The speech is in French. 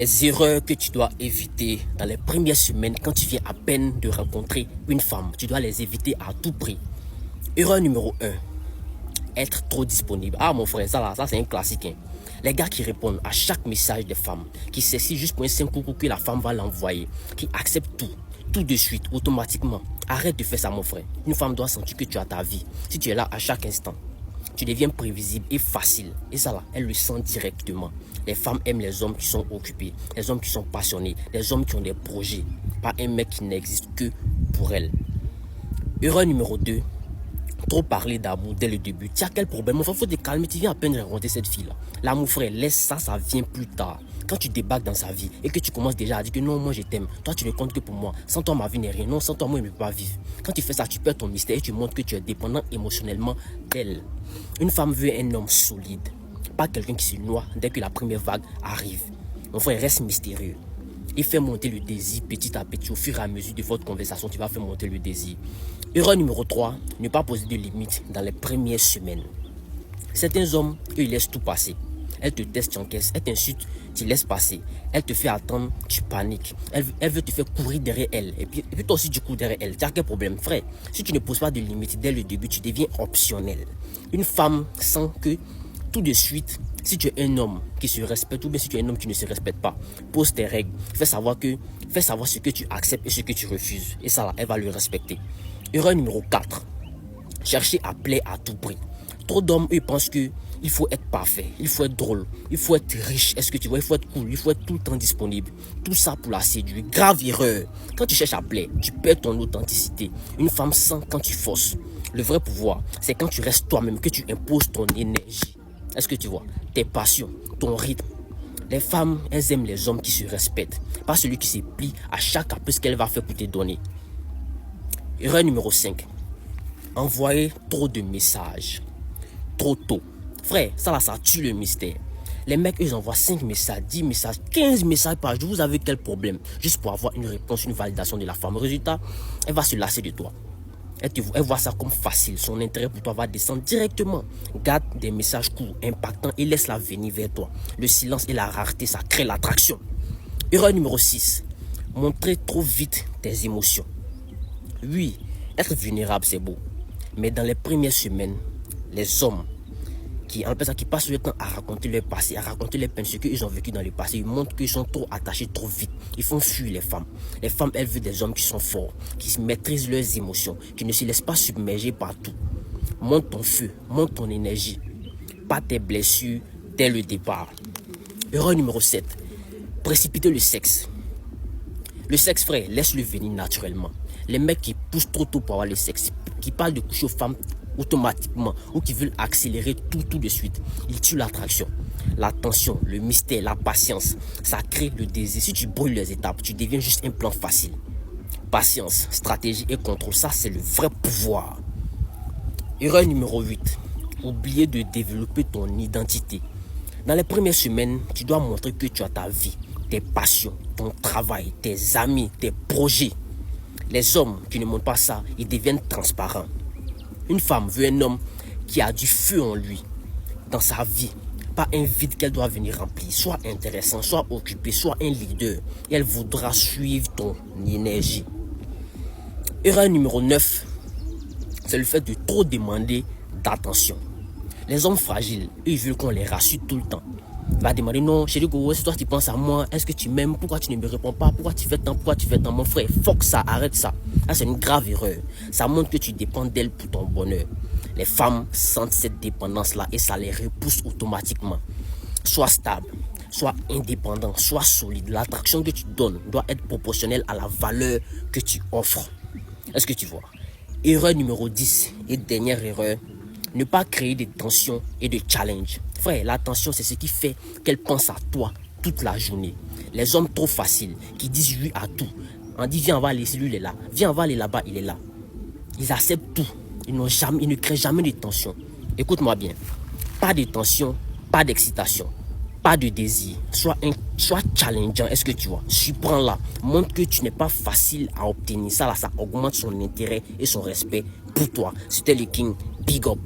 Les erreurs que tu dois éviter dans les premières semaines quand tu viens à peine de rencontrer une femme, tu dois les éviter à tout prix. Erreur numéro 1, être trop disponible. Ah mon frère, ça c'est un classique. Hein. Les gars qui répondent à chaque message des femmes, qui s'essayent juste pour un simple coucou que la femme va l'envoyer, qui acceptent tout de suite, automatiquement. Arrête de faire ça mon frère. Une femme doit sentir que tu as ta vie. Si tu es là à chaque instant, tu deviens prévisible et facile. Et ça là, elle le sent directement. Les femmes aiment les hommes qui sont occupés, les hommes qui sont passionnés, les hommes qui ont des projets. Pas un mec qui n'existe que pour elles. Erreur numéro 2, trop parler d'amour dès le début. Tu as quel problème? Mon frère, faut te calmer, tu viens à peine de rencontrer cette fille-là. L'amour frère, laisse ça, ça vient plus tard. Quand tu débarques dans sa vie et que tu commences déjà à dire que non, moi je t'aime, toi tu ne comptes que pour moi, sans toi ma vie n'est rien, non, sans toi moi je ne peux pas vivre. Quand tu fais ça, tu perds ton mystère et tu montres que tu es dépendant émotionnellement d'elle. Une femme veut un homme solide, pas quelqu'un qui se noie dès que la première vague arrive. Mon frère, reste mystérieux et fais monter le désir petit à petit. Au fur et à mesure de votre conversation, tu vas faire monter le désir. Erreur numéro 3, ne pas poser de limites dans les premières semaines. Certains hommes, eux, ils laissent tout passer. Elle te teste, tu encaisses. Elle t'insulte, tu laisses passer. Elle te fait attendre, tu paniques. Elle veut te faire courir derrière elle. Et puis toi aussi, tu cours derrière elle. Tu as quel problème, frère? Si tu ne poses pas de limites dès le début, tu deviens optionnel. Une femme sent que tout de suite, si tu es un homme qui se respecte ou bien si tu es un homme qui ne se respecte pas, pose tes règles. Fais savoir ce que tu acceptes et ce que tu refuses. Et ça, là, elle va le respecter. Erreur numéro 4. Chercher à plaire à tout prix. Trop d'hommes, eux, pensent que il faut être parfait, il faut être drôle, il faut être riche, est-ce que tu vois, il faut être cool, il faut être tout le temps disponible. Tout ça pour la séduire. Grave erreur. Quand tu cherches à plaire, tu perds ton authenticité. Une femme sent quand tu forces. Le vrai pouvoir, c'est quand tu restes toi-même, que tu imposes ton énergie. Est-ce que tu vois? Tes passions, ton rythme. Les femmes, elles aiment les hommes qui se respectent, pas celui qui se plie à chaque caprice qu'elle va faire pour te donner. Erreur numéro 5. Envoyer trop de messages. Trop tôt. Frère, ça là, ça tue le mystère. Les mecs, ils envoient 5 messages, 10 messages, 15 messages par jour. Vous avez quel problème? Juste pour avoir une réponse, une validation de la femme. Résultat, elle va se lasser de toi. Elle voit ça comme facile. Son intérêt pour toi va descendre directement. Garde des messages courts, impactants et laisse-la venir vers toi. Le silence et la rareté, ça crée l'attraction. Erreur numéro 6. Montrer trop vite tes émotions. Oui, être vulnérable, c'est beau. Mais dans les premières semaines, les hommes qui passent le temps à raconter leur passé, à raconter les peines, ce qu'ils ont vécu dans le passé, ils montrent qu'ils sont trop attachés trop vite. Ils font fuir les femmes. Les femmes, elles veulent des hommes qui sont forts, qui maîtrisent leurs émotions, qui ne se laissent pas submerger par tout. Monte ton feu, monte ton énergie. Pas tes blessures dès le départ. Erreur numéro 7. Précipiter le sexe. Le sexe, frère, laisse-le venir naturellement. Les mecs qui poussent trop tôt pour avoir le sexe, qui parlent de coucher aux femmes automatiquement ou qui veulent accélérer tout de suite, ils tuent l'attraction. L'attention, le mystère, la patience, ça crée le désir. Si tu brûles les étapes, tu deviens juste un plan facile. Patience, stratégie et contrôle, ça c'est le vrai pouvoir. Erreur numéro 8. Oublier de développer ton identité. Dans les premières semaines, tu dois montrer que tu as ta vie, tes passions, ton travail, tes amis, tes projets. Les hommes qui ne montrent pas ça, ils deviennent transparents. Une femme veut un homme qui a du feu en lui, dans sa vie. Pas un vide qu'elle doit venir remplir. Soit intéressant, soit occupé, soit un leader. Et elle voudra suivre ton énergie. Erreur numéro 9, c'est le fait de trop demander d'attention. Les hommes fragiles, eux, ils veulent qu'on les rassure tout le temps. Il va demander, non, chérie, c'est toi qui penses à moi, est-ce que tu m'aimes, pourquoi tu ne me réponds pas, pourquoi tu fais tant, mon frère, fuck ça, arrête ça. Ça c'est une grave erreur, ça montre que tu dépends d'elle pour ton bonheur. Les femmes sentent cette dépendance-là et ça les repousse automatiquement. Sois stable, sois indépendant, sois solide, l'attraction que tu donnes doit être proportionnelle à la valeur que tu offres. Est-ce que tu vois? Erreur numéro 10 et dernière erreur, ne pas créer de tensions et de challenges. Frère, la tension, c'est ce qui fait qu'elle pense à toi toute la journée. Les hommes trop faciles, qui disent oui à tout. On dit, viens, on va aller, lui, il est là. Viens, on va aller là-bas, il est là. Ils acceptent tout. Ils ne créent jamais de tension. Écoute-moi bien. Pas de tension, pas d'excitation, pas de désir. Sois challengeant, est-ce que tu vois? Surprends-la. Montre que tu n'es pas facile à obtenir. Ça, là, ça augmente son intérêt et son respect pour toi. C'était le King. Big up.